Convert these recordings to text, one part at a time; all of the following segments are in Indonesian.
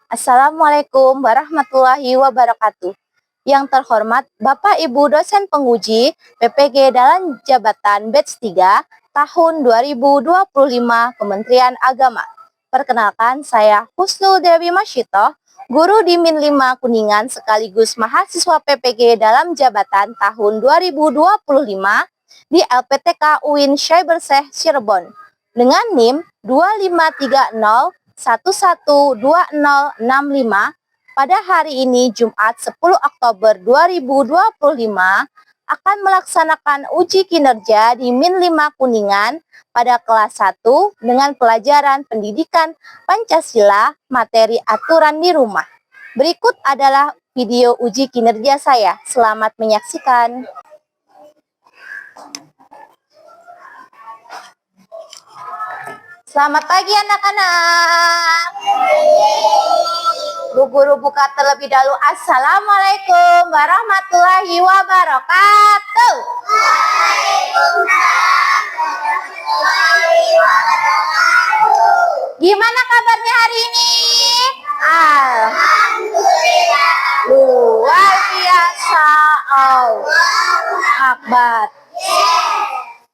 Assalamualaikum warahmatullahi wabarakatuh. Yang terhormat Bapak Ibu dosen penguji PPG dalam jabatan batch 3 tahun 2025 Kementerian Agama. Perkenalkan, saya Husnul Dewi Masyito, guru di Min 5 Kuningan sekaligus mahasiswa PPG dalam jabatan tahun 2025 di LPTK UIN Syaiberseh Cirebon dengan NIM 2530 112065 pada hari ini Jumat 10 Oktober 2025 akan melaksanakan uji kinerja di Min 5 Kuningan pada kelas 1 dengan pelajaran pendidikan Pancasila materi aturan di rumah. Berikut adalah video uji kinerja saya. Selamat menyaksikan. Selamat pagi anak-anak. Bu guru buka terlebih dahulu. Assalamualaikum warahmatullahi wabarakatuh. Waalaikumsalam warahmatullahi wabarakatuh. Gimana kabarnya hari ini? Alhamdulillah. Luar biasa. Allahu Akbar.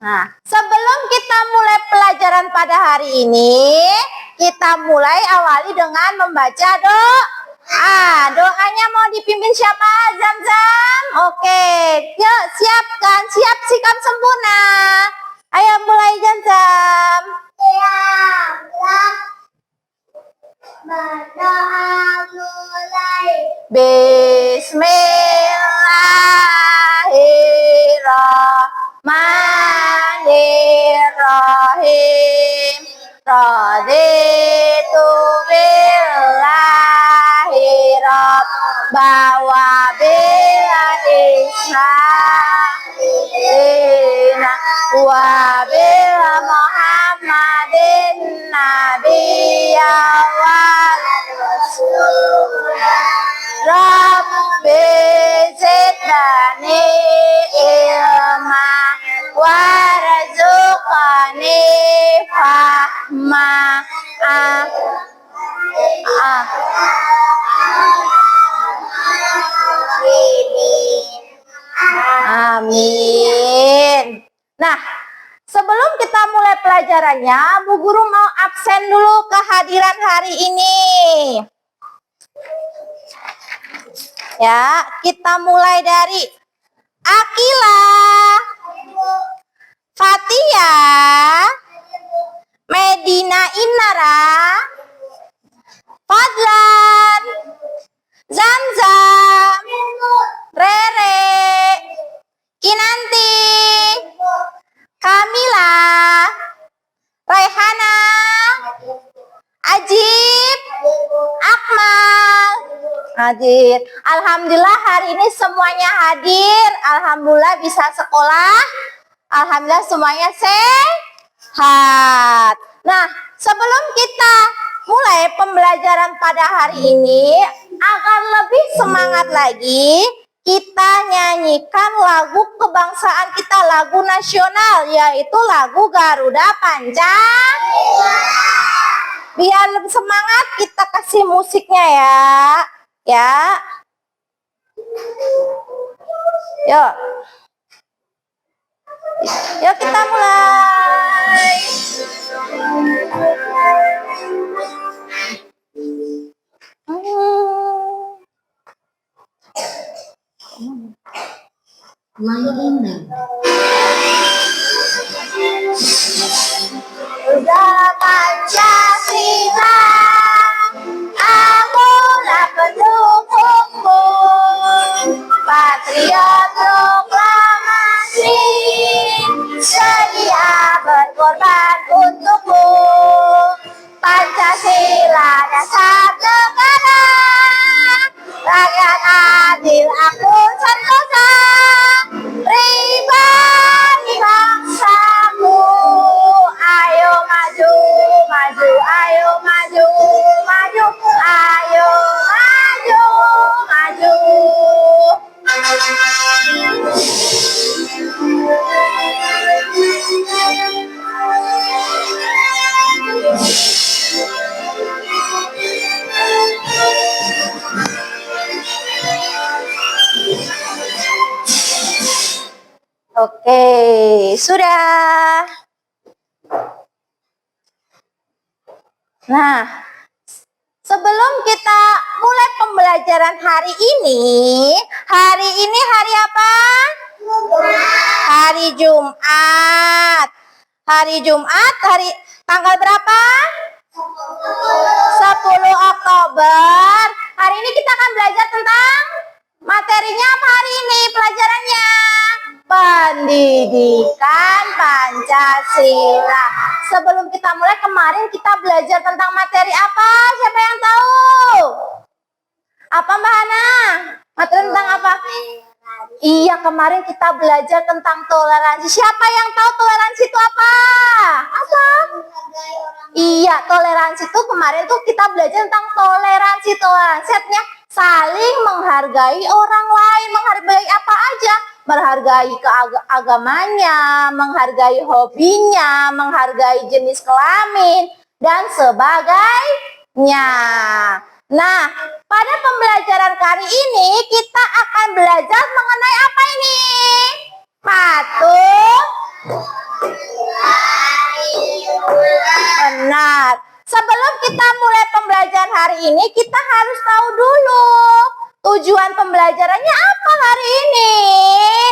Nah, sebelum kita mulai pelajaran pada hari ini, kita mulai awali dengan membaca doa. Doanya mau dipimpin siapa? Zam-Zam? Oke, yuk siapkan, siap sikap sempurna. Ayo mulai Zam-Zam. Berdoa mulai. Bismillahirrahmanirrahim. Raditu billahi rabban wa bil Islamina wa bil Muhammadin nabiyya wal rasulah. Rabbi zidni ilma warzuqni fahma. Amin. Nah, sebelum kita mulai pelajarannya, Bu Guru mau absen dulu kehadiran hari ini. Ya, kita mulai dari Akila, Fatia, Medina Inara, Fadlan, Zamzam, Rere, Kinanti, Kamila, Raihana, Ajib, Akmal, hadir. Alhamdulillah hari ini semuanya hadir. Alhamdulillah bisa sekolah. Alhamdulillah semuanya sehat. Nah, sebelum kita mulai pembelajaran pada hari ini, agar lebih semangat lagi, kita nyanyikan lagu kebangsaan kita, lagu nasional, yaitu lagu Garuda Pancasila. Biar lebih semangat, kita kasih musiknya ya. Ya. Yuk. Yuk kita mulai. Garuda Pancasila, akulah pendukungmu, patriot proklamasi, sedia berkorban untukmu. Pancasila dasar negara, rakyat adil aku sentosa, pribadi bangsaku. Ayo maju, maju, ayo maju, maju, ayo maju, maju. Oke, sudah. Nah, sebelum kita mulai pembelajaran hari ini hari apa? Hari Jumat. Hari Jumat, hari tanggal berapa? 10 Oktober. Hari ini kita akan belajar tentang materinya apa hari ini pelajarannya? Pendidikan Pancasila. Sebelum kita mulai, kemarin kita belajar tentang materi apa? Siapa yang tahu? Apa Mbak Hana? Materi tentang apa? Iya, kemarin kita belajar tentang toleransi. Siapa yang tahu toleransi itu apa? Apa? Iya, toleransi itu kemarin tuh kita belajar tentang toleransi. Toleransi artinya saling menghargai orang lain. Menghargai apa aja? Menghargai agamanya, menghargai hobinya, menghargai jenis kelamin, dan sebagainya. Nah, pada pembelajaran kali ini kita akan belajar mengenai apa ini? Patuh. Benar. Sebelum kita mulai pembelajaran hari ini, kita harus tahu dulu tujuan pembelajarannya apa hari ini.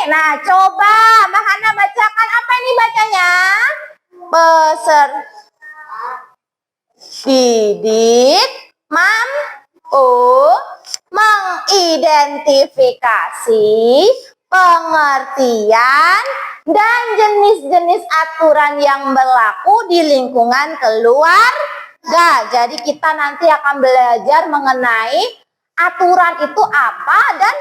Nah, coba Mbak Hana bacakan, apa ini bacanya? Didik mampu mengidentifikasi pengertian dan jenis-jenis aturan yang berlaku di lingkungan keluarga. Jadi kita nanti akan belajar mengenai aturan itu apa dan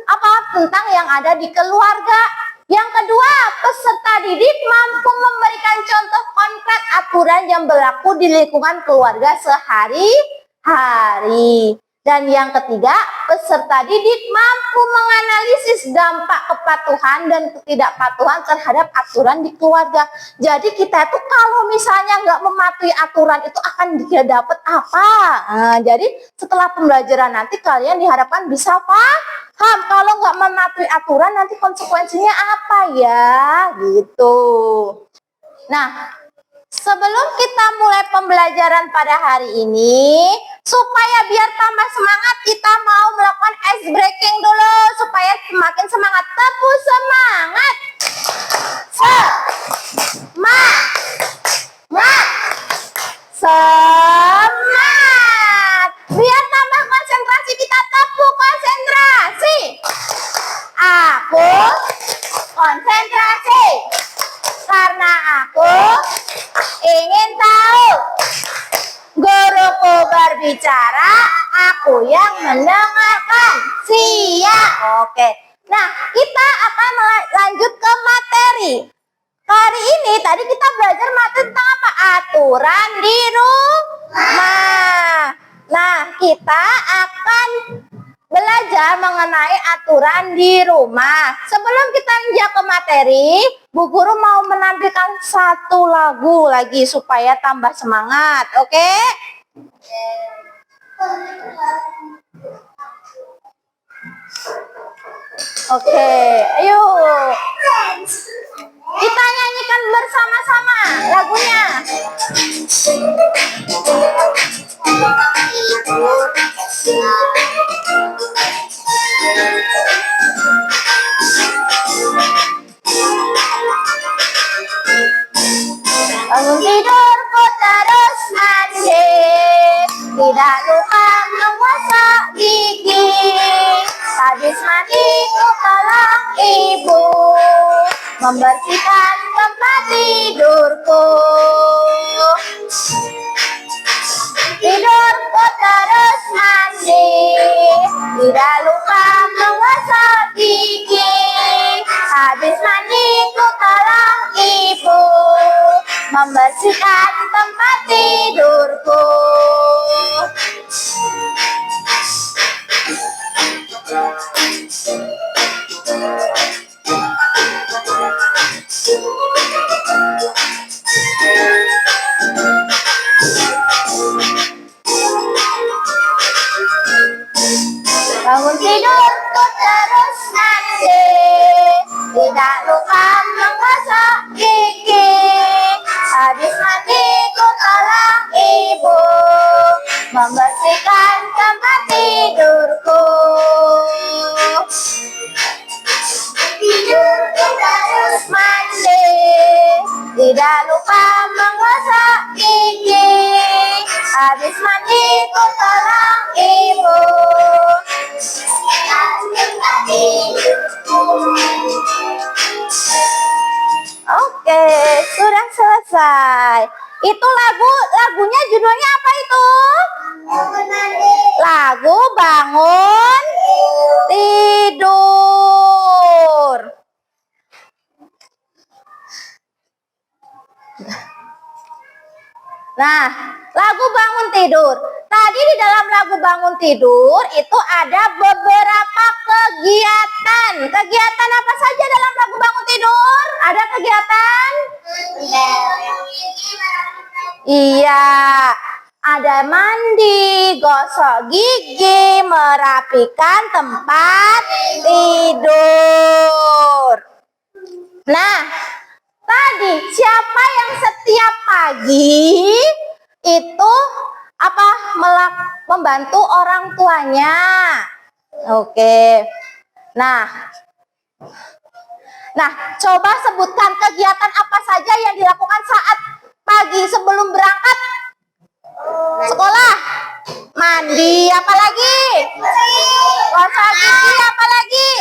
apa tentang yang ada di keluarga. Yang kedua, peserta didik mampu memberikan contoh konkret aturan yang berlaku di lingkungan keluarga sehari-hari. Dan yang ketiga, peserta didik mampu menganalisis dampak kepatuhan dan ketidakpatuhan terhadap aturan di keluarga. Jadi kita itu kalau misalnya nggak mematuhi aturan itu akan tidak dapat apa. Nah, jadi setelah pembelajaran nanti kalian diharapkan bisa paham. Kalau nggak mematuhi aturan nanti konsekuensinya apa ya, gitu. Nah, sebelum kita mulai pembelajaran pada hari ini, supaya biar tambah semangat, kita mau melakukan ice breaking dulu supaya semakin semangat. Tepuk semangat. Semangat. Biar tambah konsentrasi, kita tepuk konsentrasi. Aku konsentrasi karena aku ingin tahu. Guruku berbicara, aku yang mendengarkan. Siap. Oke. Nah, kita akan lanjut ke materi. Hari ini tadi kita belajar materi tentang apa? Aturan di rumah. Nah, kita akan belajar mengenai aturan di rumah. Sebelum kita lanjut ke materi, Bu Guru mau menampilkan satu lagu lagi supaya tambah semangat, oke? Oke, ayo. Kita nyanyikan bersama-sama lagunya. Bangun tidurku terus mandi, tidak lupa mengosok gigi. Habis mandi ku tolong ibu membersihkan tempat tidurku. Tidurku terus mandi, tidak lupa mengosok gigi. Habis mandi ku tolong ibu membersihkan tempat tidurku. Bangun tidurku terus mandi, Tidak lupa menggosok gigi, habis mandi ku tolong ibu membersihkan tempat tidurku. Tidurku terus mandi, tidak lupa menggosok gigi, habis mandi ku tolong ibu membersihkan tempat tidurku. Oke, sudah selesai. Itu lagunya judulnya apa itu? Lagu bangun tidur. Nah, lagu bangun tidur. Tadi di dalam lagu bangun tidur itu ada beberapa kegiatan. Kegiatan apa saja dalam lagu bangun tidur? Ada kegiatan? Iya, ada mandi, gosok gigi, merapikan tempat tidur. Nah, tadi siapa yang setiap pagi itu membantu orang tuanya? Oke. Nah, coba sebutkan kegiatan apa saja yang dilakukan saat pagi sebelum berangkat sekolah. Mandi, apa lagi? Gosok gigi, apa lagi?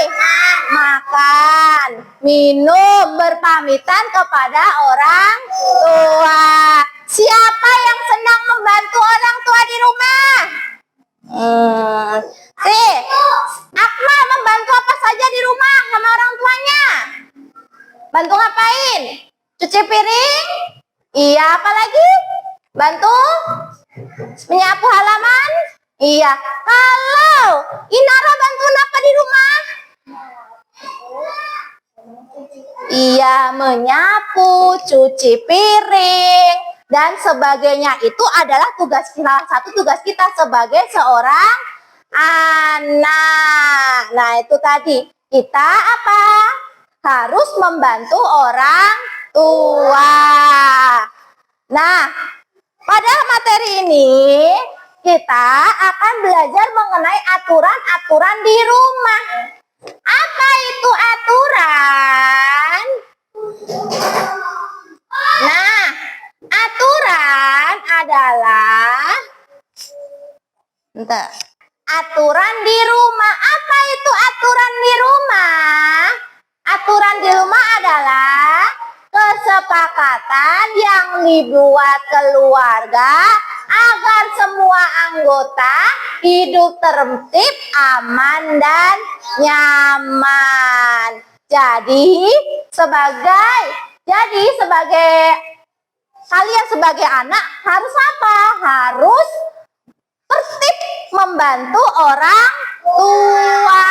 Makan, minum, berpamitan kepada orang tua. Siapa yang senang membantu orang tua di rumah? Akmal membantu apa saja di rumah sama orang tuanya? Bantu ngapain? Cuci piring? Iya, apa lagi? Bantu menyapu halaman? Iya. Kalau Inara bantuin apa di rumah? Iya, menyapu, cuci piring, dan sebagainya. Itu adalah salah satu tugas kita sebagai seorang anak. Nah, itu tadi. Kita apa? Harus membantu orang tua. Nah, pada materi ini kita akan belajar mengenai aturan-aturan di rumah. Apa itu aturan? Nah, aturan adalah aturan di rumah. Apa itu aturan di rumah? Aturan di rumah adalah kesepakatan yang dibuat keluarga agar semua anggota hidup tertib, aman, dan nyaman. Jadi sebagai kalian sebagai anak harus apa? Harus tertib membantu orang tua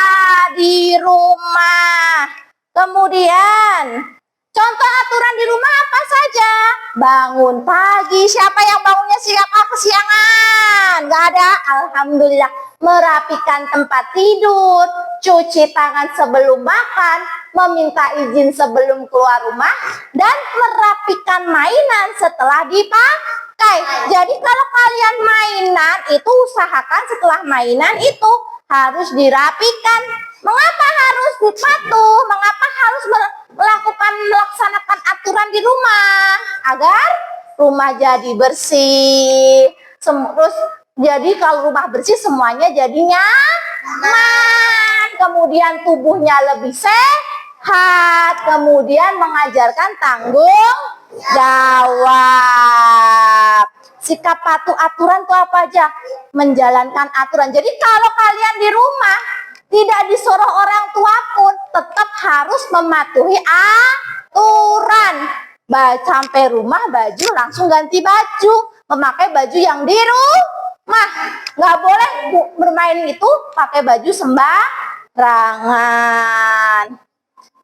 di rumah. Kemudian contoh aturan di rumah apa saja? Bangun pagi. Siapa yang bangunnya kesiangan? Gak ada? Alhamdulillah. Merapikan tempat tidur, cuci tangan sebelum makan, meminta izin sebelum keluar rumah, dan merapikan mainan setelah dipakai. Jadi kalau kalian mainan itu usahakan setelah mainan itu harus dirapikan. Mengapa harus dipatuh? Mengapa harus melaksanakan aturan di rumah? Agar rumah jadi bersih. Terus jadi kalau rumah bersih semuanya jadinya nyaman. Kemudian tubuhnya lebih sehat. Kemudian mengajarkan tanggung jawab. Sikap patuh aturan itu apa aja? Menjalankan aturan. Jadi kalau kalian di rumah tidak disuruh orang tua pun tetap harus mematuhi aturan. Sampai rumah baju langsung ganti baju, memakai baju yang di rumah. Nggak boleh bermain itu pakai baju sembarangan.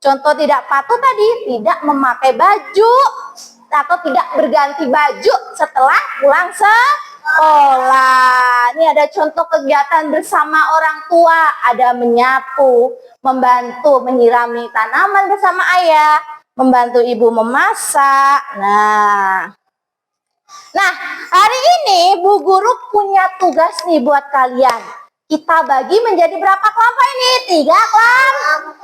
Contoh tidak patuh tadi, tidak memakai baju atau tidak berganti baju setelah pulang sekolah. Ini ada contoh kegiatan bersama orang tua, ada menyapu, membantu menyirami tanaman bersama ayah, membantu ibu memasak. Nah, hari ini Bu Guru punya tugas nih buat kalian. Kita bagi menjadi berapa kelompok ini? 3 kelompok.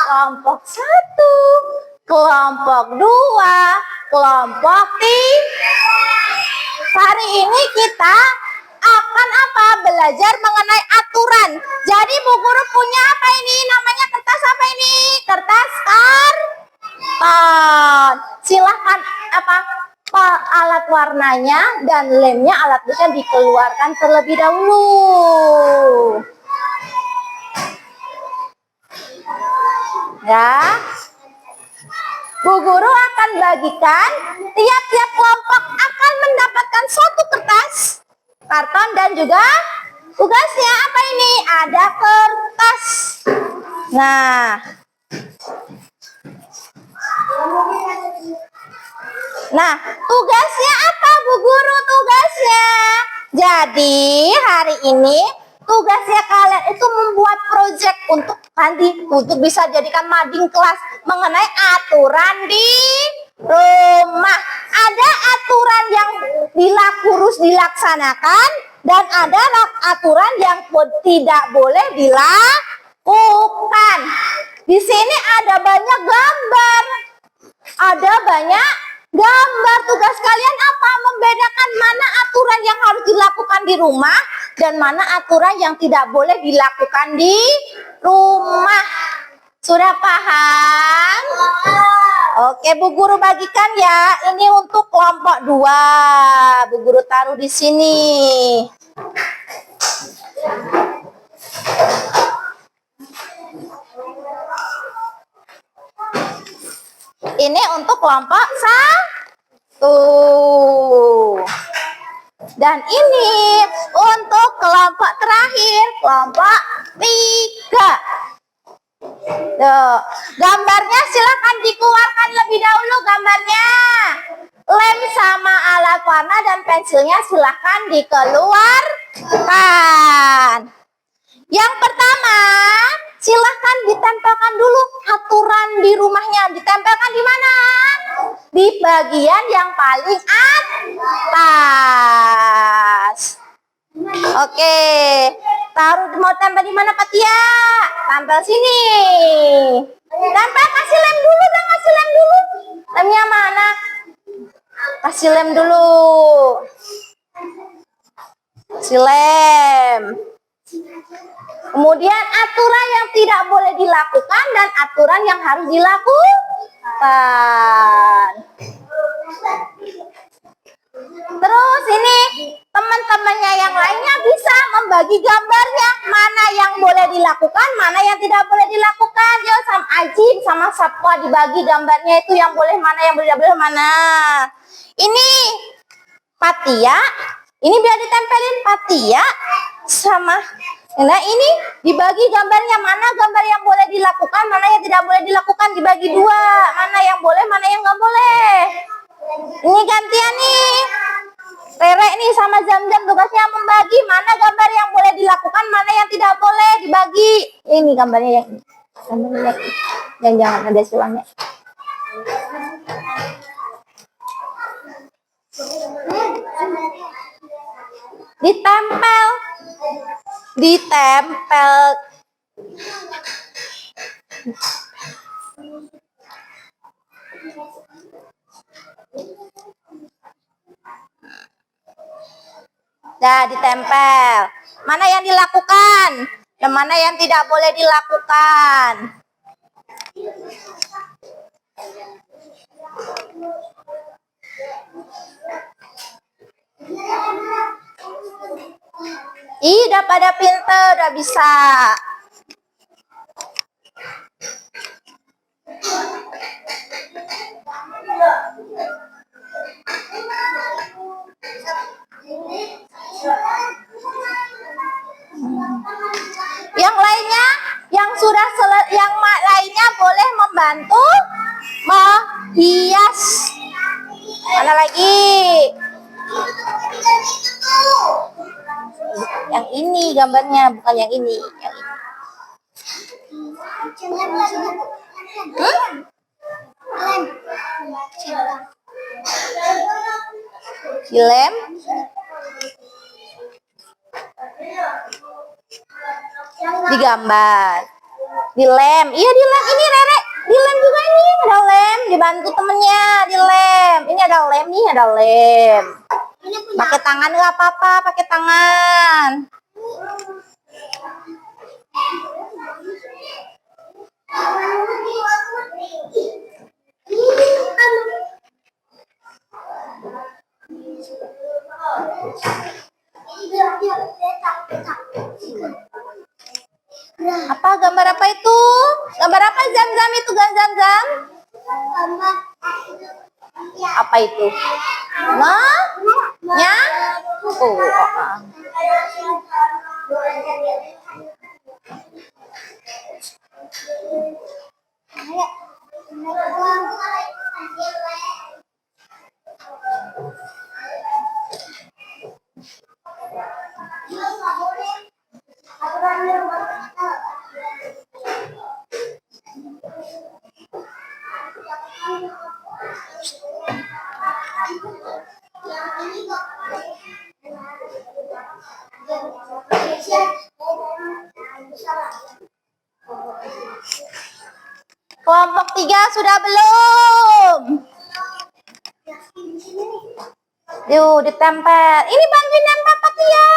Kelompok 1, kelompok 2, kelompok 3. Hari ini kita akan belajar mengenai aturan. Jadi Bu Guru punya apa ini? Namanya kertas apa ini? Kertas karton. Silahkan alat warnanya dan lemnya, alat tulisnya dikeluarkan terlebih dahulu. Ya. Bu Guru akan bagikan, tiap-tiap kelompok akan mendapatkan 1 kertas karton dan juga tugasnya apa ini? Ada kertas. Nah, tugasnya apa Bu Guru? Tugasnya. Jadi hari ini tugasnya kalian itu membuat proyek untuk bisa jadikan mading kelas mengenai aturan di rumah. Ada aturan yang harus dilaksanakan dan ada aturan yang tidak boleh dilakukan. Di sini ada banyak gambar. Ada banyak gambar. Tugas kalian apa? Membedakan mana aturan yang harus dilakukan di rumah dan mana aturan yang tidak boleh dilakukan di rumah. Sudah paham? Oke, Bu Guru bagikan ya. Ini untuk kelompok 2. Bu Guru taruh di sini. Ini untuk kelompok 1. Dan ini untuk kelompok terakhir, kelompok 3. Tuh, gambarnya silakan dikeluarkan lebih dahulu gambarnya. Lem sama alat warna dan pensilnya silakan dikeluarkan. Yang pertama, silahkan ditempelkan dulu aturan di rumahnya. Ditempelkan di mana? Di bagian yang paling atas. Oke, mau tempel di mana Pak Tia? Tempel sini. Tempel, kasih lem dulu dong, kasih lem dulu. Lemnya mana? Kasih lem dulu. Kasih lem. Kemudian aturan yang tidak boleh dilakukan dan aturan yang harus dilakukan. Terus ini teman-temannya yang lainnya bisa membagi gambarnya. Mana yang boleh dilakukan, mana yang tidak boleh dilakukan. Yo, sama Ajib sama Sapwa dibagi gambarnya itu yang boleh mana, yang tidak boleh mana. Ini Patia, ini biar ditempelin Patia sama. Nah ini dibagi gambarnya, mana gambar yang boleh dilakukan, mana yang tidak boleh dilakukan, dibagi 2. Mana yang boleh, mana yang nggak boleh. Ini gantian nih. Rere nih sama Jam-Jam tugasnya membagi mana gambar yang boleh dilakukan, mana yang tidak boleh dibagi. Ini gambarnya yang ini. Gambarnya yang jangan ada silangnya. Ditempel. Nah, ditempel. Mana yang dilakukan dan mana yang tidak boleh dilakukan. Udah pada pinter, udah bisa. Yang lainnya, yang lainnya boleh membantu menghias. Mana lagi? Yang ini gambarnya, bukan yang ini. Yang ini. Dilem. Digambar. Dilem. Iya dilem. Ini Rere. Dilem juga ini. Ada lem. Dibantu temennya. Dilem. Ini ada lem nih. Ada lem. Pakai tangan nggak apa-apa. Pakai tangan. Apa gambar apa itu? Gambar apa Zam-Zam itu Zam-Zam? Apa itu? Nah? Nya? Oh. Kelompok 3 sudah belum? Yuk ditempel. Ini bantuin nempel Pak Tia.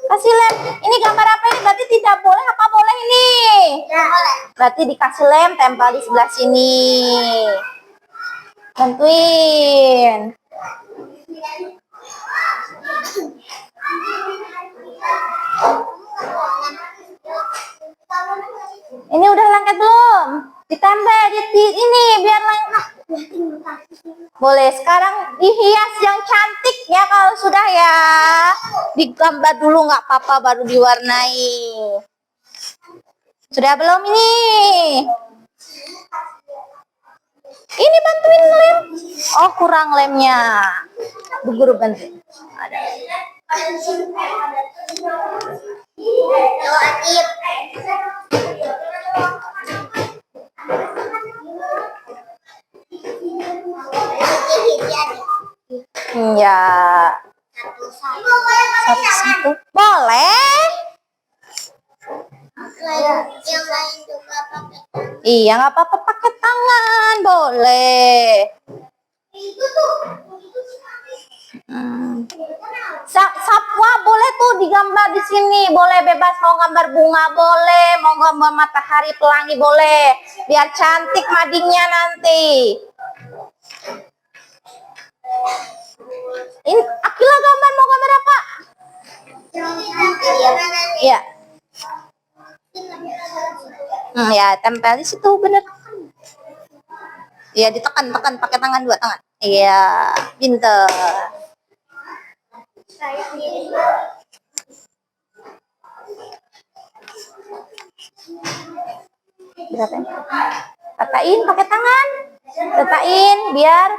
Kasih lem. Ini gambar apa ini? Berarti tidak boleh apa boleh ini? Tidak boleh. Berarti dikasih lem tempel di sebelah sini. Bantuin. Ini udah lengket belum? Ditempel di ini biar lengkap. Boleh sekarang dihias yang cantik ya kalau sudah ya. Digambar dulu nggak apa-apa baru diwarnai. Sudah belum ini? Ini bantuin lem. Oh kurang lemnya. Bu guru bantu. Ada. Ya. Satu-satu. Boleh. Iya nggak apa-apa pakai tangan boleh. Sapwa boleh tuh digambar di sini, boleh bebas mau gambar bunga boleh, mau gambar matahari pelangi boleh, biar cantik madingnya nanti. Ini Akila gambar mau gambar apa? Iya. Ya tempel di situ bener. Iya ditekan-tekan pakai tangan dua tangan. Iya pinter. Berapa? Ratain pakai tangan. Ratain biar.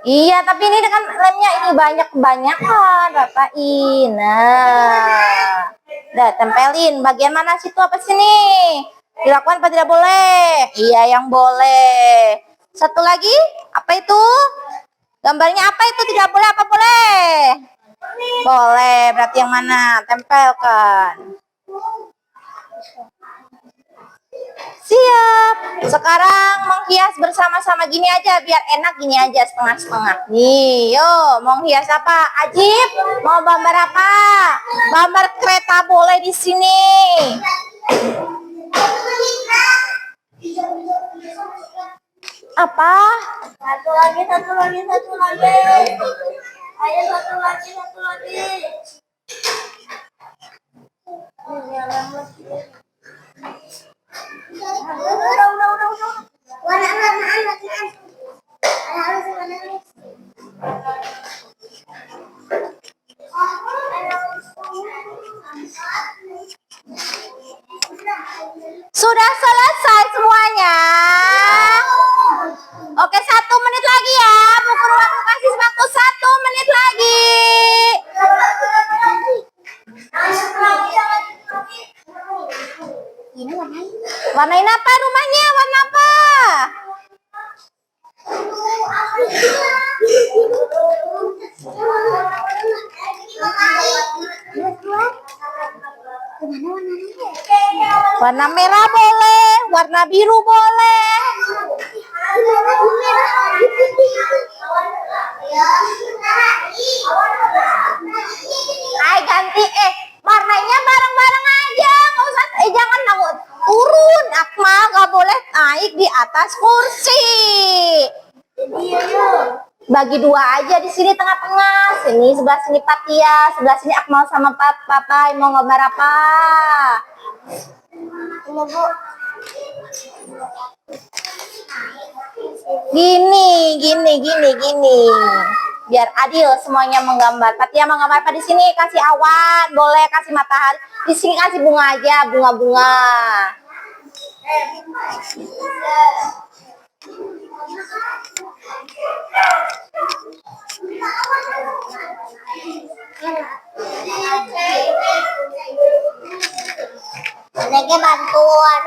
Iya tapi ini kan lemnya ini banyak-banyakan. Ratain. Nah. Udah tempelin. Bagian mana situ apa sini? Dilakukan apa tidak boleh? Iya yang boleh. Satu lagi, apa itu? Gambarnya apa itu? Tidak boleh apa boleh? Boleh, berarti yang mana? Tempelkan. Siap. Sekarang menghias bersama-sama gini aja, biar enak gini aja setengah-setengah. Nih, yo, mau hias apa? Ajib, mau gambar apa? Gambar kereta boleh di sini. Apa? Satu lagi. Ayo satu lagi. Udah. Sudah selesai semuanya. Oke, 1 menit lagi ya. Bu Guru aku kasih waktu 1 menit lagi. Ini ngapain? Warnain apa rumahnya? Warna apa? Warna merah boleh, warna biru boleh. Ay ganti warnanya bareng-bareng aja, nggak usah jangan turun, Akmal nggak boleh naik di atas kursi. Bagi dua aja di sini tengah-tengah, sini sebelah sini Patia, sebelah sini Akmal sama Papa. Mau gambar apa? Gini. Biar adil semuanya menggambar. Patia mau gambar apa di sini? Kasih awan, boleh kasih matahari. Di sini kasih bunga aja, bunga-bunga. Anaknya bantuan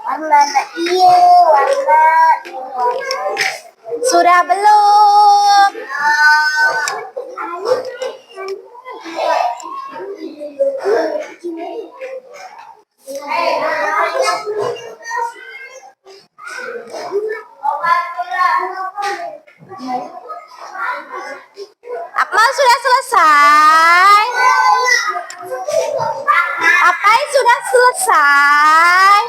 warna sudah belum? Akmal sudah selesai? Apai sudah selesai?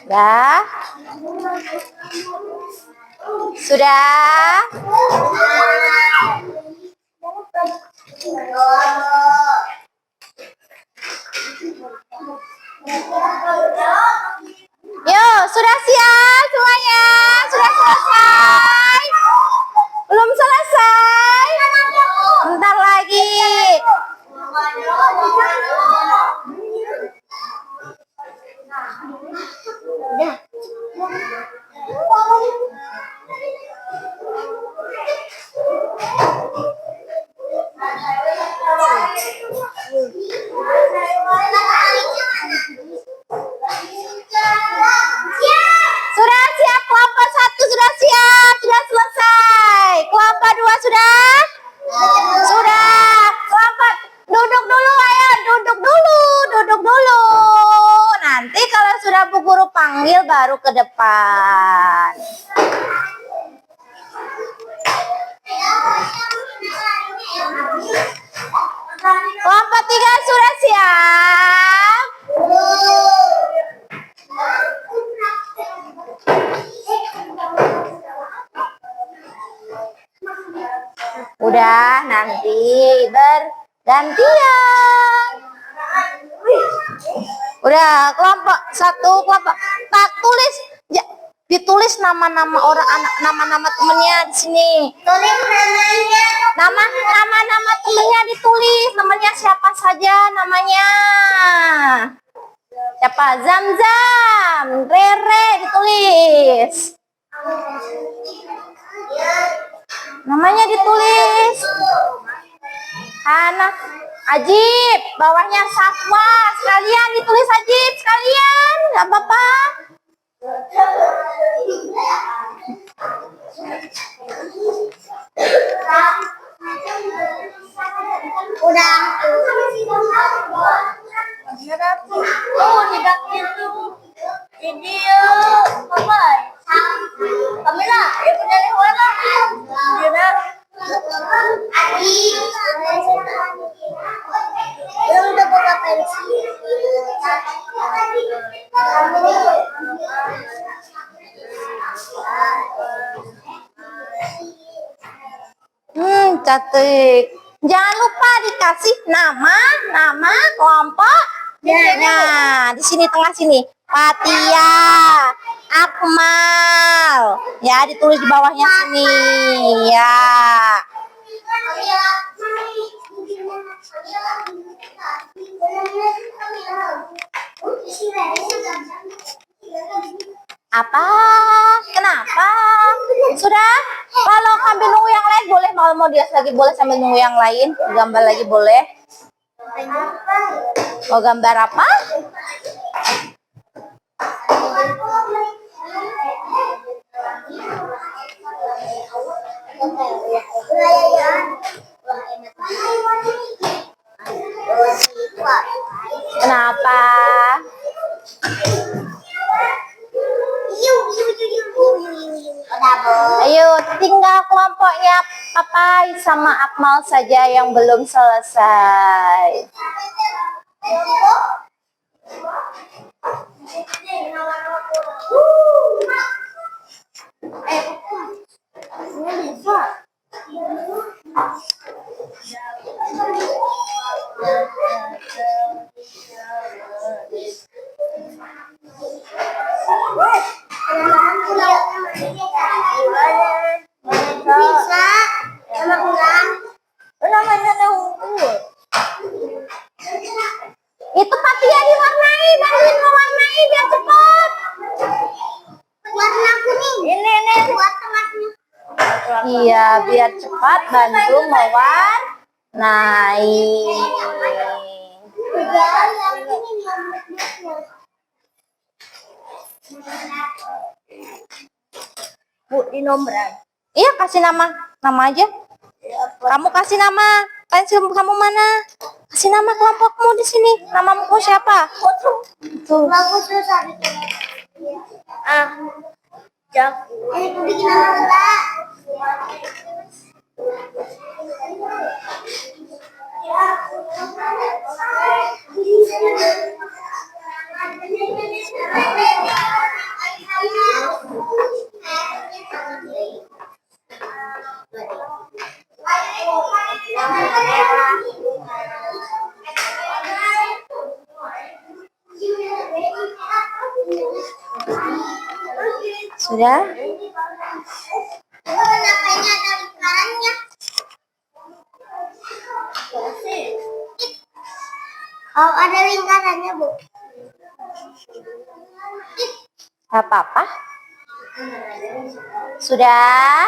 Ya, sudah. Yo, sudah siap semuanya? Sudah selesai? Belum selesai? Bentar lagi. Sudah siap, kelompok 1 sudah siap, sudah selesai. Kelompok 2 sudah? Sudah. Kelompok duduk dulu, ayo duduk dulu. Nanti kalau sudah Bu Guru panggil baru ke depan. Kelompok 3 sudah siap? Udah, nanti bergantian. Udah, kelompok 1 kelompok. Tak tulis ya, ditulis nama-nama orang anak, nama-nama temennya di sini. Tulis nama-nama temennya ditulis, namanya siapa saja namanya. Siapa? Zam-Zam, Rere ditulis. Namanya ditulis. Anak Ajib, bawahnya Safwa, sekalian ditulis Ajib, sekalian, nggak apa-apa. Udah. Oh, tidak itu. Video, apa? Kamila, ya punya lewat. Tidak. Cantik. Jangan lupa dikasih nama kelompok. Nah, di sini tengah sini. Fatia, Akmal. Ya, ditulis di bawahnya sini. Ya. Apa? Kenapa? Sudah? Kalau sambil nunggu yang lain boleh, mau dia lagi boleh sambil nunggu yang lain. Gambar lagi boleh. Mau gambar apa? Kenapa? Ayo, tinggal kelompoknya Papai sama Akmal saja yang belum selesai. Itu Fatia diwarnai, bantuin mewarnai biar cepat. Warna kuning. Ini. Buat tengahnya. Iya, biar cepat bantu mewarnai. Bu, di nombran. Iya, kasih nama aja. Kamu kasih nama. Kamu mana? Kasih nama kelompokmu di sini. Namamu siapa? Tuh. Bagus tuh tadi. Jago. Ini bikin nama Mbak. Sudah? Kenapa ini ada lingkarannya? Oh, ada lingkarannya, Bu. Gak apa-apa. Sudah?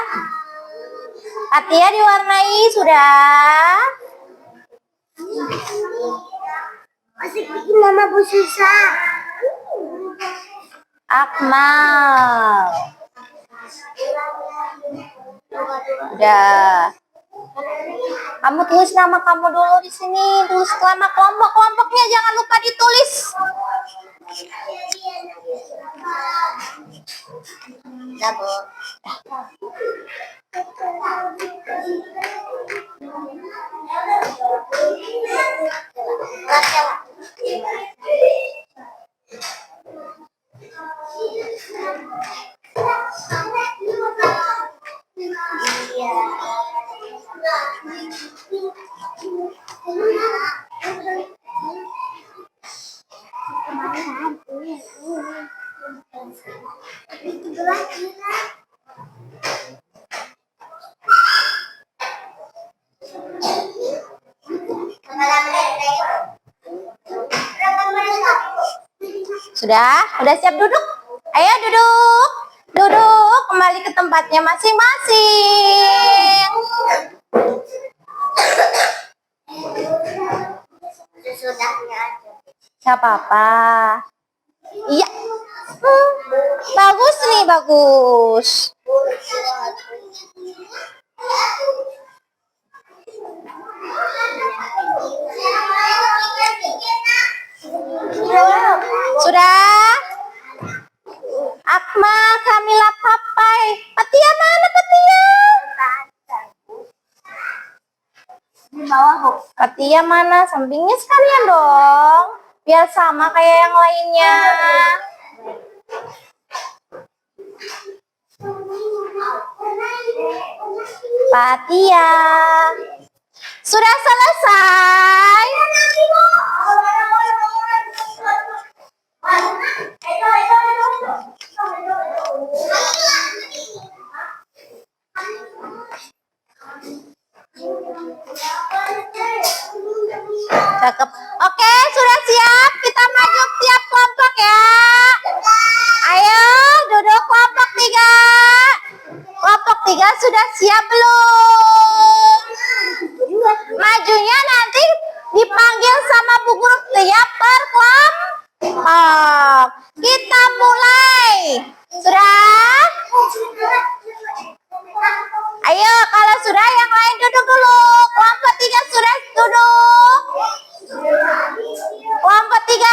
Fatia diwarnai, sudah? Masih bikin nama Bu Sisa. Akmal. Udah. Kamu tulis nama kamu dulu di sini. Tulis nama kelompoknya jangan lupa ditulis. Nah, Bu. Sudah? Udah siap duduk? Ayo duduk. Duduk, kembali ke tempatnya masing-masing. Sesudahnya aja. Gak apa-apa. Iya. Bagus nih, bagus. Sudah? Akmal, Kamila, Papai. Fatia mana Fatia? Di bawah, Bu. Fatia mana? Sampingnya sekalian dong. Biar sama kayak yang lainnya. Patia. Sudah selesai? Cakep. Oke, sudah siap? Kita maju tiap kelompok ya. Ayo, duduk kelompok 3. Kelompok 3 sudah siap belum? Majunya nanti dipanggil sama Bu Guru tiap per kelompok. Kita mulai. Sudah? Ayo, kalau sudah yang lain duduk dulu. Kelompok 3 sudah duduk. Kelompok 3.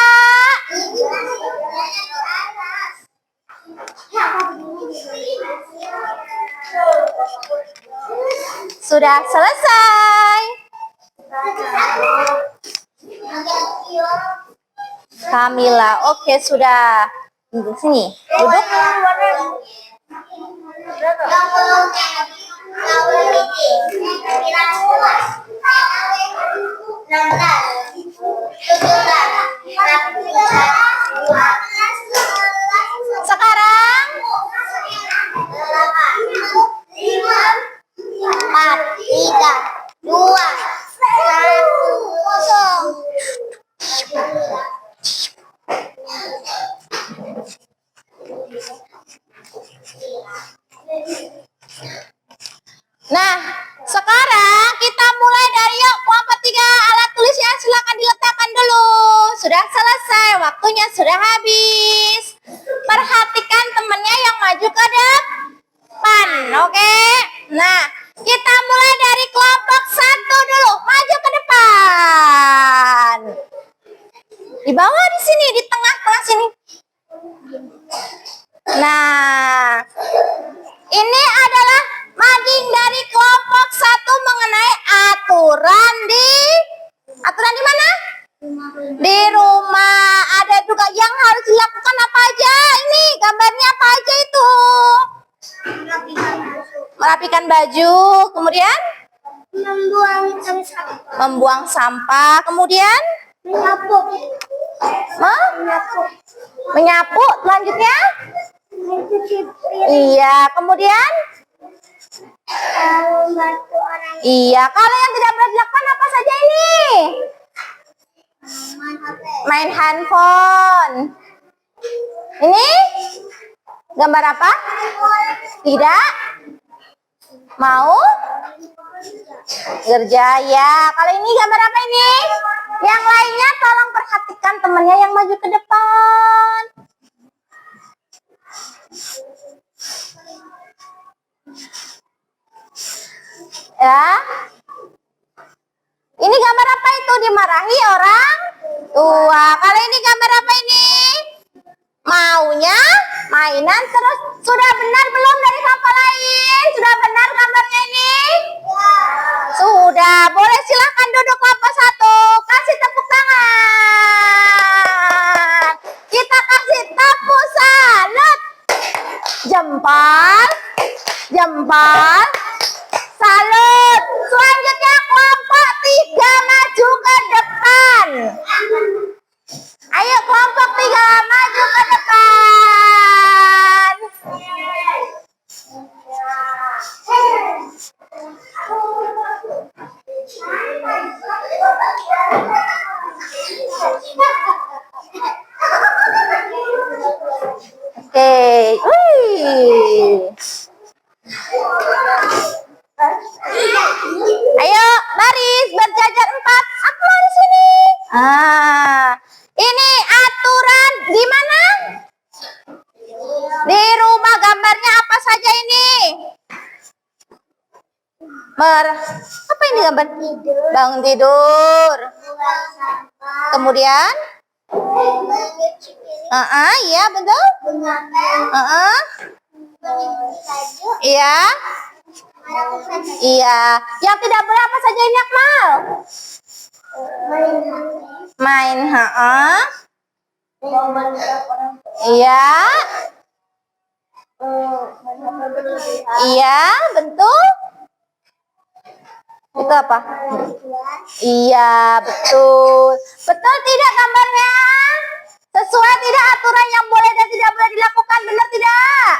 Sudah selesai. Kamila, oke sudah. Di sini, duduk. Sekarang 4, 3, 2, 1, 0. Nah, sekarang kita mulai dari yuk kelompok 3. Alat tulisnya silakan diletakkan dulu. Sudah selesai, waktunya sudah habis. Perhatikan temannya yang maju ke depan, oke? Nah, kita mulai dari kelompok 1 dulu. Maju ke depan. Di bawah di sini, di tengah-tengah sini. Nah, ini adalah mading dari kelompok 1 mengenai aturan di mana? Di rumah. Ada juga yang harus dilakukan apa aja? Ini gambarnya apa aja itu? Merapikan baju, kemudian membuang sampah, kemudian menyapu, selanjutnya iya, kemudian iya, kalau yang tidak boleh dilakukan apa saja ini? Main handphone. Ini gambar apa? Tidak mau kerja ya. Kalau ini gambar apa ini? Yang lainnya tolong perhatikan temannya yang maju ke depan. Ya. Ini gambar apa itu? Dimarahi orang tua. Kalau ini gambar apa ini? Maunya mainan terus. Sudah benar belum dari kelompok lain? Sudah benar gambarnya ini? Sudah. Boleh silahkan duduk kelompok 1. Kasih tepuk tangan. Kita kasih tepuk salut. Jempol. Jempol. Salut. Selanjutnya kelompok 3 maju ke depan. Ayo kelompok 3 maju ke depan. Oke. Ayo baris berjajar 4. Aku di sini. Ini aturan di mana? Di rumah. Gambarnya apa saja ini? Apa ini gambar? Bangun tidur. Kemudian? Iya betul. Iya. Iya. Yang tidak boleh apa saja ini, Akmal? Main, Iya. Iya, bentuk. Itu apa? Iya, betul. Betul tidak gambarnya? Sesuai tidak aturan yang boleh dan tidak boleh dilakukan, benar tidak?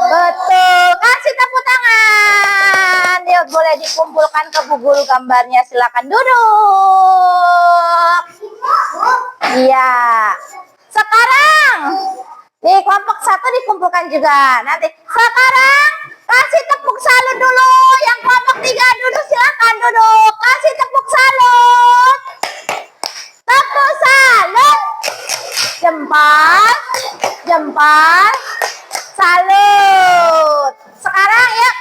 Betul. Kasih tepuk tangan. Dia boleh dikumpulkan ke Bu Guru gambarnya. Silakan duduk. Iya. Sekarang nih kelompok 1 dikumpulkan juga. Nanti sekarang kasih tepuk salut dulu. Yang kelompok 3 duduk, silakan duduk. Kasih tepuk salut. Tepuk salut. Jempol, jempol, salut. Sekarang ya,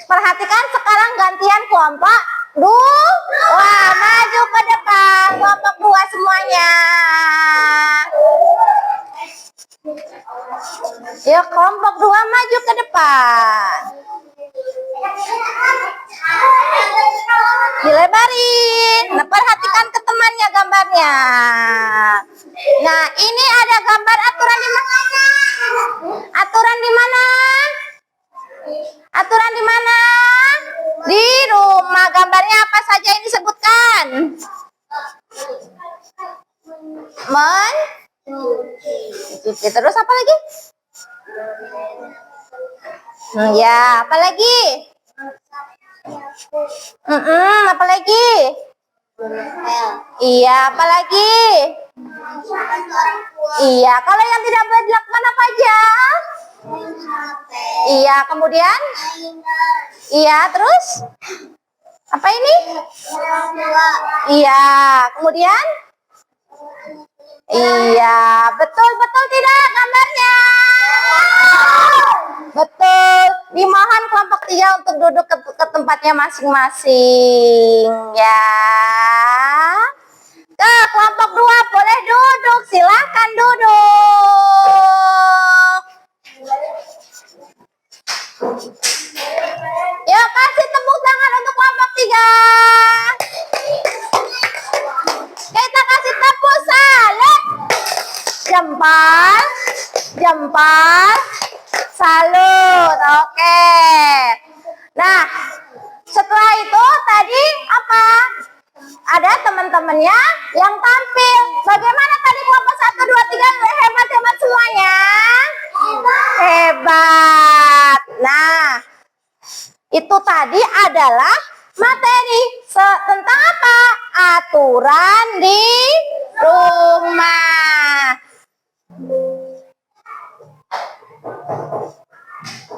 perhatikan sekarang gantian kelompok wah, maju ke depan kelompok 2 semuanya. Ya, kelompok 2 maju ke depan. Dilebarin. Nah, perhatikan ke temannya gambarnya. Nah, ini ada gambar aturan di mana? Aturan di mana? Aturan di mana? Di rumah. Gambarnya apa saja ini sebutkan? Mencuci. Terus apa lagi? Ya, apa lagi? Apa lagi? Iya, apa lagi? Iya, kalau yang tidak boleh dilakukan apa aja? Iya, kemudian? Iya, terus? Apa ini? Iya, kemudian? Iya, betul tidak gambarnya? Betul. Dimohon kelompok 3 untuk duduk ke tempatnya masing-masing ya. Ke kelompok 2 boleh duduk, silakan duduk. Yuk, kasih tepuk tangan untuk kelompok 3. Kita kasih tepuk salut. Jempol, jempol, salut. Oke. Nah, setelah itu tadi apa? Ada teman-temannya yang tampil. Bagaimana tadi kelompok 1, 2, 3? Hebat-hebat semuanya? Hebat. Nah, itu tadi adalah materi tentang apa? Aturan di rumah.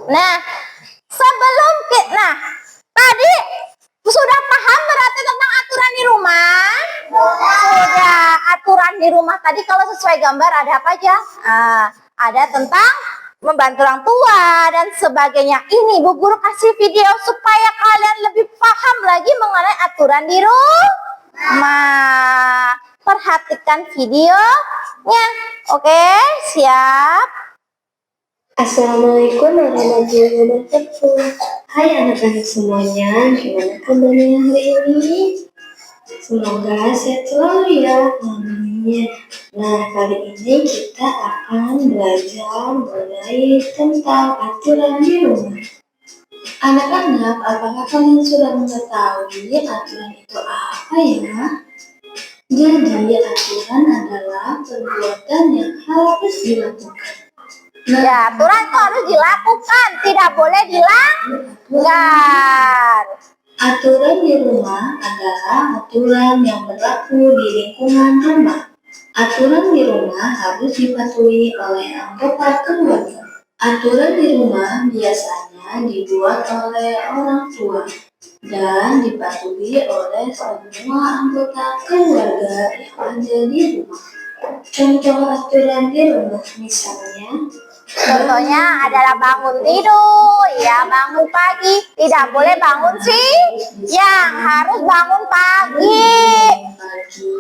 Nah, tadi sudah paham berarti tentang aturan di rumah? Sudah. Aturan di rumah tadi kalau sesuai gambar ada apa aja? Ada tentang membantu orang tua dan sebagainya. Ini Bu Guru kasih video supaya kalian lebih paham lagi mengenai aturan di rumah. Perhatikan videonya. Oke, siap. Assalamualaikum warahmatullahi wabarakatuh. Hai anak-anak semuanya, gimana kabarnya hari ini? Semoga sehat selalu ya, amin. Nah, kali ini kita akan belajar mengenai tentang aturan di rumah. Anak-anak, apakah kalian sudah mengetahui aturan itu apa ya? Jadi, aturan adalah perbuatan yang harus dilakukan. Ya, aturan itu harus dilakukan, tidak boleh dilanggar. Aturan di rumah adalah aturan yang berlaku di lingkungan rumah. Aturan di rumah harus dipatuhi oleh anggota keluarga. Aturan di rumah biasanya dibuat oleh orang tua dan dipatuhi oleh semua anggota keluarga yang ada di rumah. Contoh aturan di rumah misalnya, Contohnya adalah bangun tidur, ya bangun pagi, tidak boleh bangun siang, harus bangun pagi.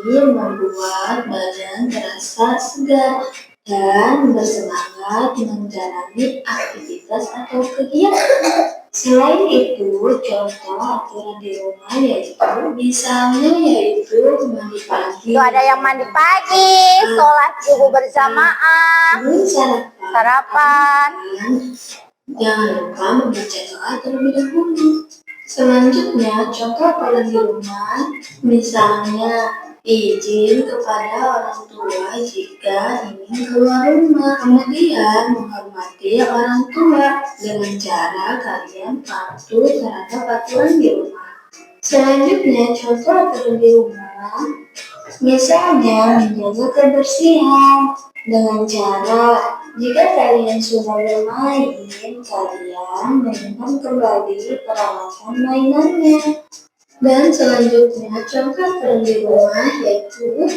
Membuat badan terasa segar dan bersemangat menjalani aktivitas atau kegiatan. Selain itu, contoh aturan di rumah misalnya mandi pagi. Tuh ada yang mandi pagi, sholat subuh berjamaah, sarapan. Jangan lupa membaca doa terlebih dahulu. Selanjutnya, contoh aturan di rumah, misalnya izin kepada orang tua jika ingin keluar rumah. Kemudian menghormati orang tua dengan cara kalian patuh terhadap aturan di rumah. Selanjutnya, contoh aturan di rumah, misalnya menjaga kebersihan dengan cara jika kalian sudah bermain, kalian menyimpan kembali peralatan mainannya. Dan selanjutnya, contoh aturan di rumah yaitu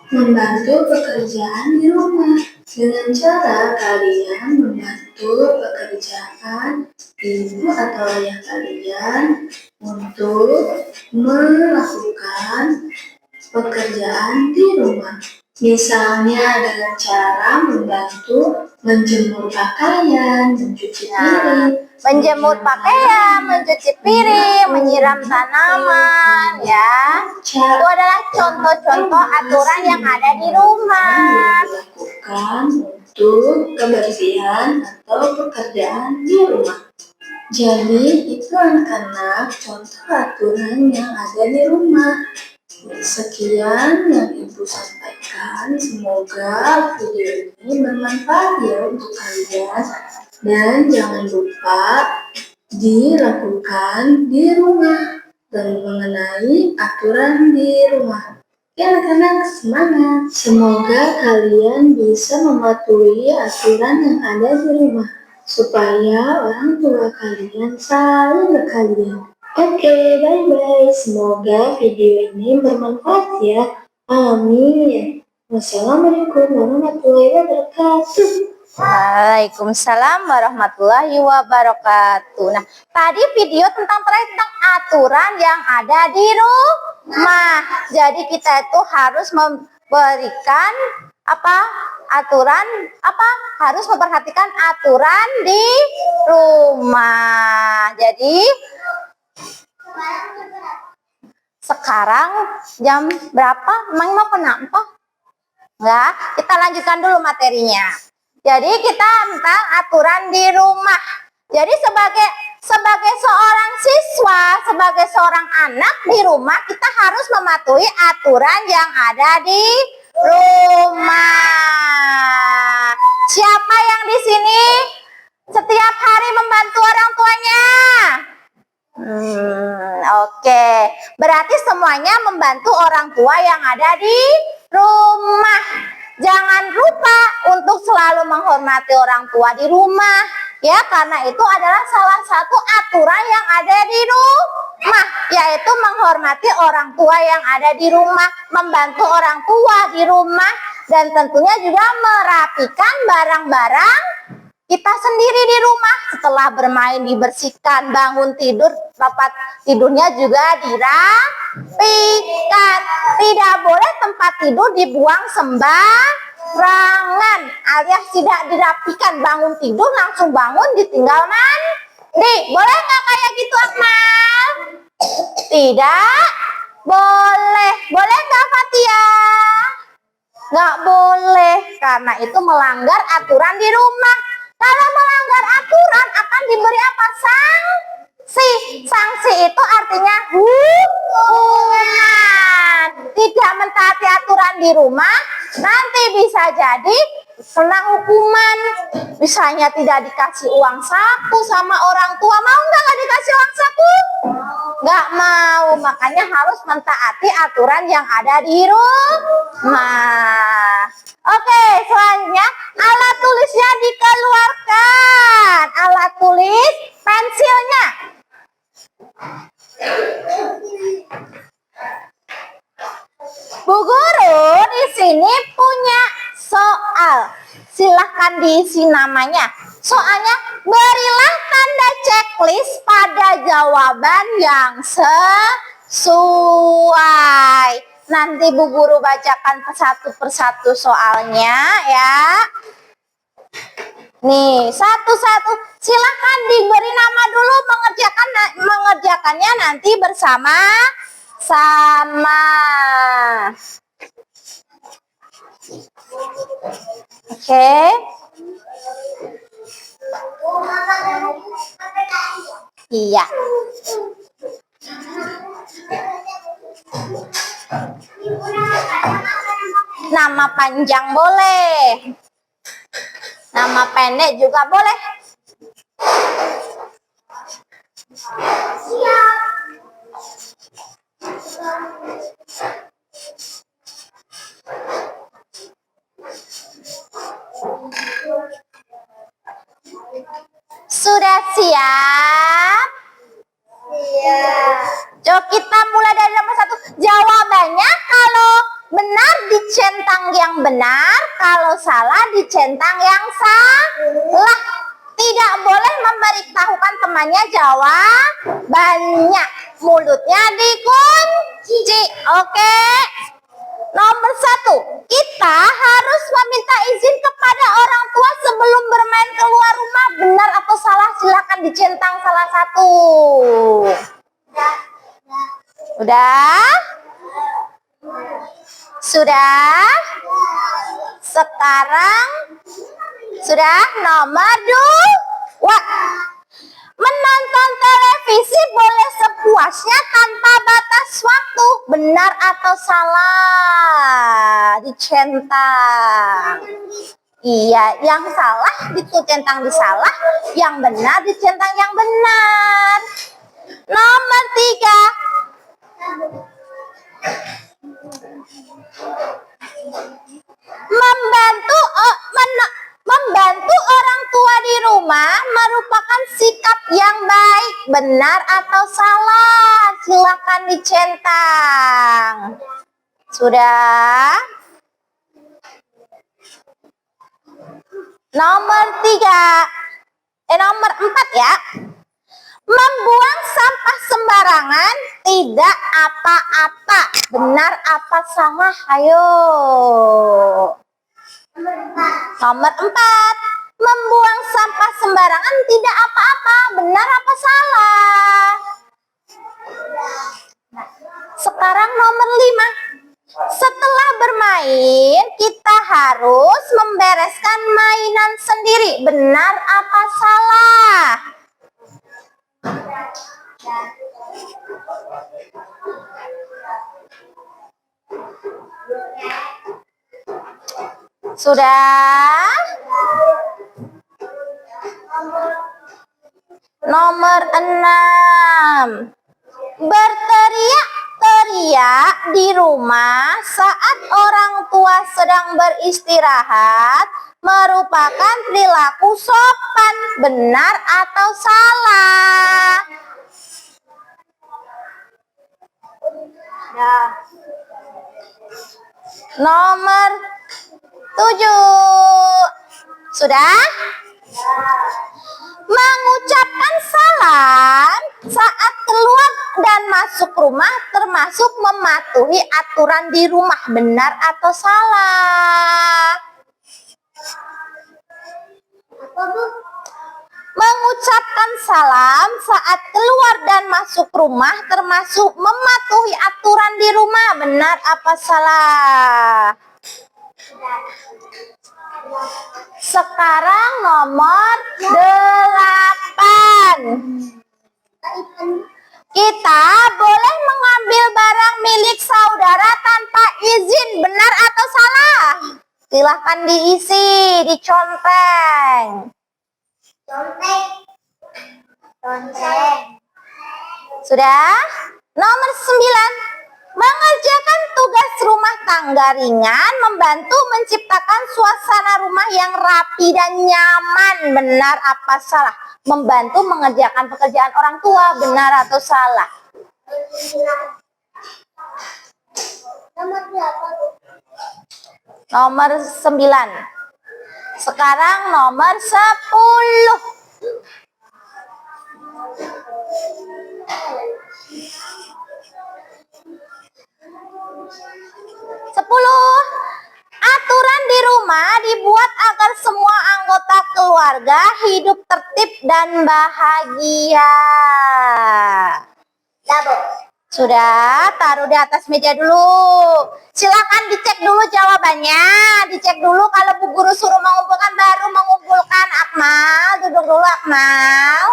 membantu pekerjaan di rumah. Dengan cara kalian membantu pekerjaan ibu atau ayah kalian untuk melakukan pekerjaan di rumah. Misalnya dengan cara membantu menjemur pakaian, mencuci piring, Menjemur pakaian, mencuci piring, menyiram tanaman, ya. Itu adalah contoh-contoh aturan yang ada di rumah. dilakukan untuk kebersihan atau pekerjaan di rumah. Jadi itu anak-anak contoh aturan yang ada di rumah. Sekian yang Ibu sampaikan, semoga video ini bermanfaat ya untuk kalian. Dan jangan lupa dilakukan di rumah dan mengenai aturan di rumah. Ya anak-anak, semangat! Semoga kalian bisa mematuhi aturan yang ada di rumah supaya orang tua kalian selalu berkalian. Oke, bye-bye. Semoga video ini bermanfaat ya. Amin. Wassalamualaikum warahmatullahi wabarakatuh. Waalaikumsalam warahmatullahi wabarakatuh. Nah, tadi video terakhir tentang aturan yang ada di rumah. Jadi kita itu harus memberikan harus memperhatikan aturan di rumah. Jadi sekarang jam berapa? Emang mau kenapa? Enggak, kita lanjutkan dulu materinya. Jadi kita tentang aturan di rumah. Jadi sebagai seorang siswa, sebagai seorang anak di rumah, kita harus mematuhi aturan yang ada di rumah. Siapa yang di sini setiap hari membantu orang tuanya? Oke. Berarti semuanya membantu orang tua yang ada di rumah. Jangan lupa untuk selalu menghormati orang tua di rumah, ya, karena itu adalah salah satu aturan yang ada di rumah, yaitu menghormati orang tua yang ada di rumah, membantu orang tua di rumah, dan tentunya juga merapikan barang-barang kita sendiri di rumah. Setelah bermain dibersihkan, bangun tidur, tempat tidurnya juga dirapikan. Tidak boleh tempat tidur dibuang sembarangan, alias tidak dirapikan. Bangun tidur langsung bangun ditinggal mandi. Boleh nggak kayak gitu, Akmal? Tidak boleh. Boleh nggak, Fatia? Nggak boleh, karena itu melanggar aturan di rumah. Kalau melanggar aturan akan diberi apa? Sanksi. Sanksi itu artinya hukuman. Tidak mentaati aturan di rumah, nanti bisa jadi kena hukuman. Misalnya tidak dikasih uang saku sama orang tua. Mau nggak dikasih uang saku? Nggak mau. Makanya harus mentaati aturan yang ada di rumah. Oke, selanjutnya alat tulisnya dikeluarkan. Alat tulis, pensilnya. Bu Guru di sini punya soal. Silahkan diisi namanya. Soalnya, berilah tanda checklist pada jawaban yang sesuai. Nanti Bu Guru bacakan satu persatu soalnya ya. Nih, satu-satu. Silahkan diberi nama dulu, mengerjakannya nanti bersama sama. Oke. Iya. Nama panjang boleh. Nama pendek juga boleh. Sudah siap? Coba kita mulai dari nomor 1. Jawabannya kalau benar dicentang yang benar, kalau salah dicentang yang salah. Tidak boleh memberitahukan temannya jawabannya. Mulutnya dikunci. Oke. Nomor 1. Kita harus meminta izin kepada orang tua sebelum bermain keluar rumah. Benar atau salah? Silakan dicentang salah satu. Udah? Sudah? Sekarang sudah nomor 2. Menonton televisi boleh sepuasnya tanpa batas waktu. Benar atau salah? Dicentang. Iya, yang salah dicentang di salah, yang benar dicentang yang benar. Nomor 3. Membantu orang tua di rumah merupakan sikap yang baik. Benar atau salah? Silakan dicentang. Sudah? Nomor 4 ya. Membuang sampah sembarangan tidak apa-apa. Benar apa salah? Ayo. Nomor 4. Membuang sampah sembarangan tidak apa-apa. Benar apa salah? Sekarang nomor 5. Setelah bermain, kita harus membereskan mainan sendiri. Benar apa salah? Sudah? Nomor 6. Berteriak-teriak di rumah saat orang tua sedang beristirahat merupakan perilaku sopan. Benar atau salah? Nomor 7. Sudah? Mengucapkan salam saat keluar dan masuk rumah termasuk mematuhi aturan di rumah. Benar atau salah? Mengucapkan salam saat keluar dan masuk rumah termasuk mematuhi aturan di rumah. Benar apa salah? Sekarang nomor 8. Kita boleh mengambil barang milik saudara tanpa izin. Benar atau salah? Silahkan diisi, diconteng. Sudah? Nomor 9. Mengerjakan tugas rumah tangga ringan membantu menciptakan suasana rumah yang rapi dan nyaman. Benar apa salah? Membantu mengerjakan pekerjaan orang tua. Benar atau salah? Nomor 9. Sekarang nomor 10. 10. Aturan di rumah dibuat agar semua anggota keluarga hidup tertib dan bahagia. Double. Sudah, taruh di atas meja dulu. Silakan dicek dulu jawabannya. Dicek dulu kalau Bu Guru suruh mengumpulkan, baru mengumpulkan. Akmal, duduk dulu Akmal.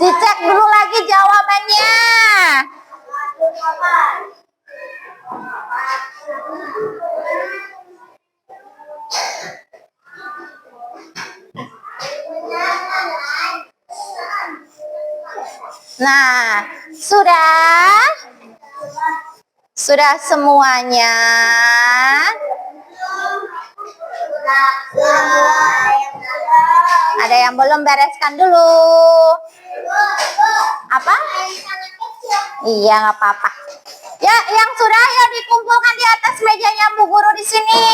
Dicek dulu lagi jawabannya. Nah, sudah semuanya. Ada yang belum, bereskan dulu. Apa? Iya, nggak apa-apa. Ya, yang sudah ya dikumpulkan di atas mejanya Bu Guru di sini.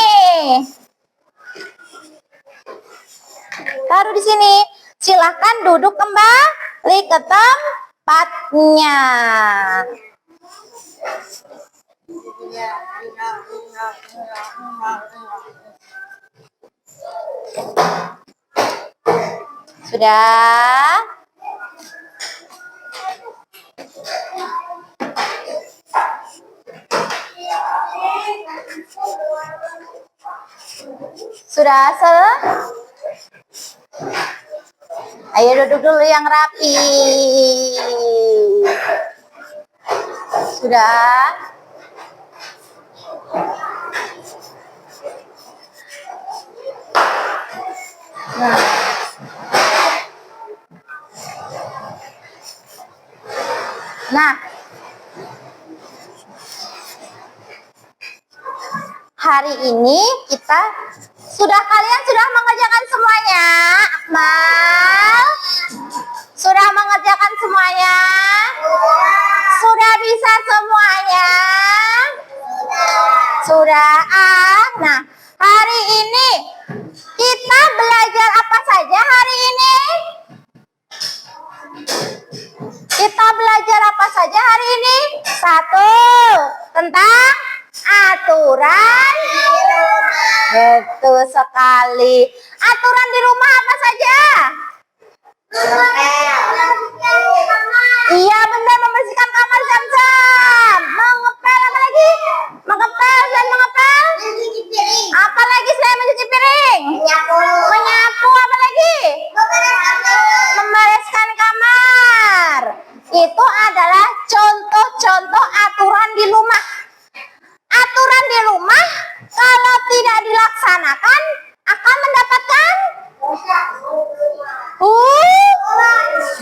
Taruh di sini. Silahkan duduk kembali ke tempatnya. Sudah? Sudah Ayo duduk dulu yang rapi. Sudah? Nah, hari ini kalian sudah mengerjakan semuanya, Akmal? Sudah mengerjakan semuanya? Sudah bisa semuanya? Sudah. Nah, hari ini kita belajar apa saja hari ini? Kita belajar apa saja hari ini? 1. Tentang aturan di rumah. Betul sekali. Aturan di rumah apa saja? Iya benar, membersihkan kamar jam-jam. Mengepel apa lagi? Mengepel dan mengepel? Mencuci piring. Apa lagi selain mencuci piring? Menyapu. Menyapu apa lagi? Membereskan kamar. Itu adalah contoh-contoh aturan di rumah. Aturan di rumah kalau tidak dilaksanakan akan mendapatkan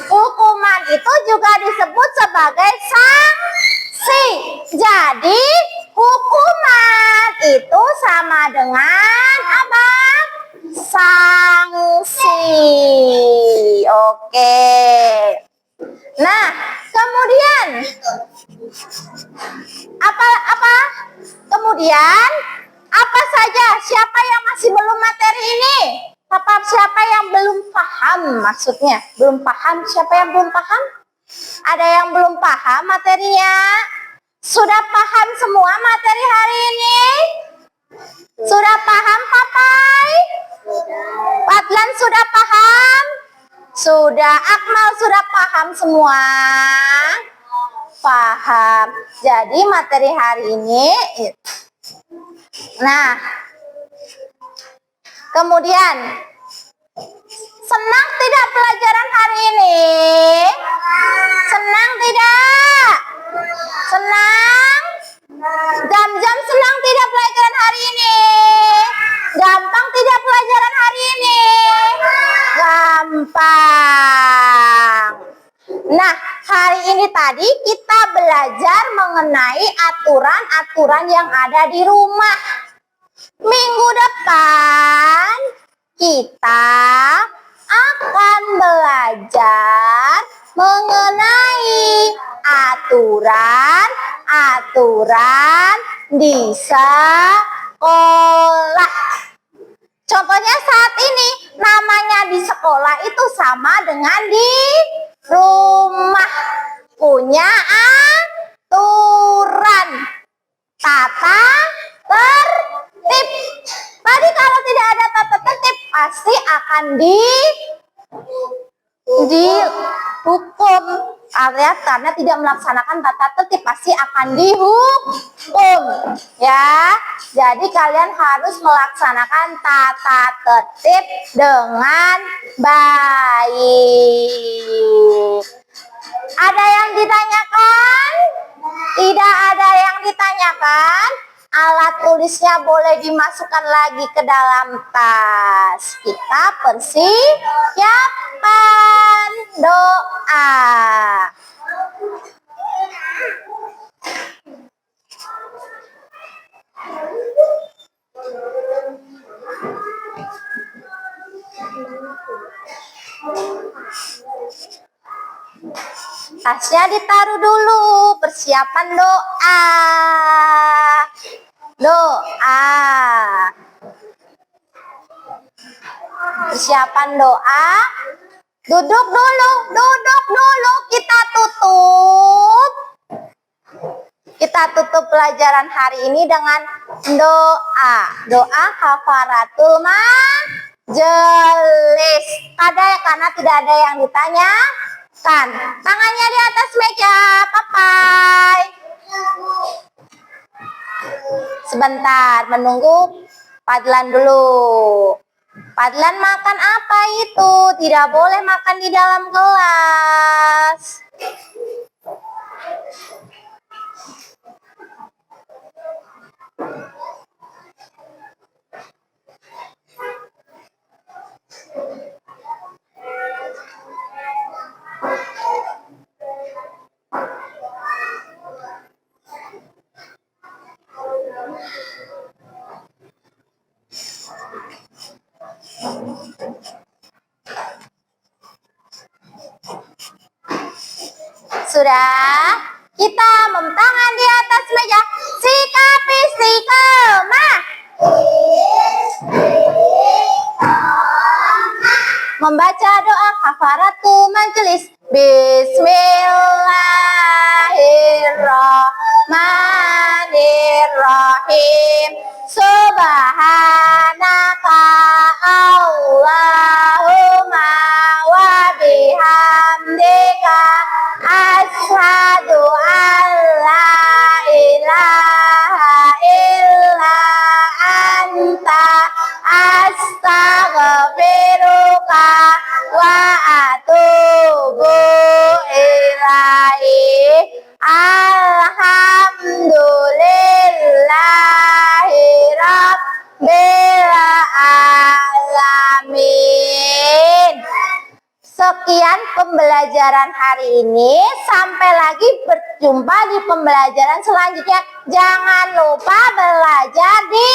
hukuman. Itu juga disebut sebagai sanksi. Jadi hukuman itu sama dengan apa? Sanksi. Oke. Nah, kemudian kemudian apa saja? Siapa yang masih belum materi ini? Siapa yang belum paham maksudnya? Belum paham? Siapa yang belum paham? Ada yang belum paham materinya? Sudah paham semua materi hari ini? Sudah paham, Papai? Padlan sudah paham? Sudah. Akmal sudah paham semua? Paham. Jadi materi hari ini. Nah, kemudian senang tidak pelajaran hari ini? Senang tidak? Senang? Jam-jam senang tidak pelajaran hari ini? Gampang tidak pelajaran hari ini? Gampang. Nah, hari ini tadi kita belajar mengenai aturan-aturan yang ada di rumah. Minggu depan kita akan belajar mengenai aturan di sekolah. Contohnya saat ini namanya di sekolah itu sama dengan di rumah. Punya aturan, tata tertib. Tadi kalau tidak ada akan dihukum. Karena tidak melaksanakan tata tertib pasti akan dihukum ya. Jadi kalian harus melaksanakan tata tertib dengan baik. Ada yang ditanyakan? Tidak ada yang ditanyakan. Alat tulisnya boleh dimasukkan lagi ke dalam tas. Kita persiapan doa. Tasnya ditaruh dulu, persiapan doa. Persiapan doa. Duduk dulu, kita tutup pelajaran hari ini dengan doa kafaratul majelis. Karena tidak ada yang ditanyakan. Tangannya di atas meja, papai. Sebentar, menunggu Padlan dulu. Padlan makan apa itu? Tidak boleh makan di dalam kelas. Sudah, kita tangan di atas meja. Sikap istiqomah. Membaca doa kafaratul majelis. Bismillahirrahmanirrahim. Subhanaka Allahumma wa bihamdika asyhadu an la ilaha illa anta astaghfiruka wa atubu ilaihi. Alhamdulillahi rabbil alamin. Sekian pembelajaran hari ini. Sampai lagi berjumpa di pembelajaran selanjutnya. Jangan lupa belajar di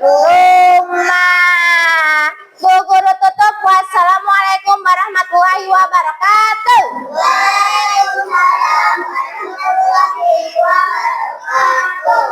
rumah. Bu Guru tutup. Wassalamualaikum warahmatullahi wabarakatuh. Waalaikumsalam warahmatullahi wabarakatuh.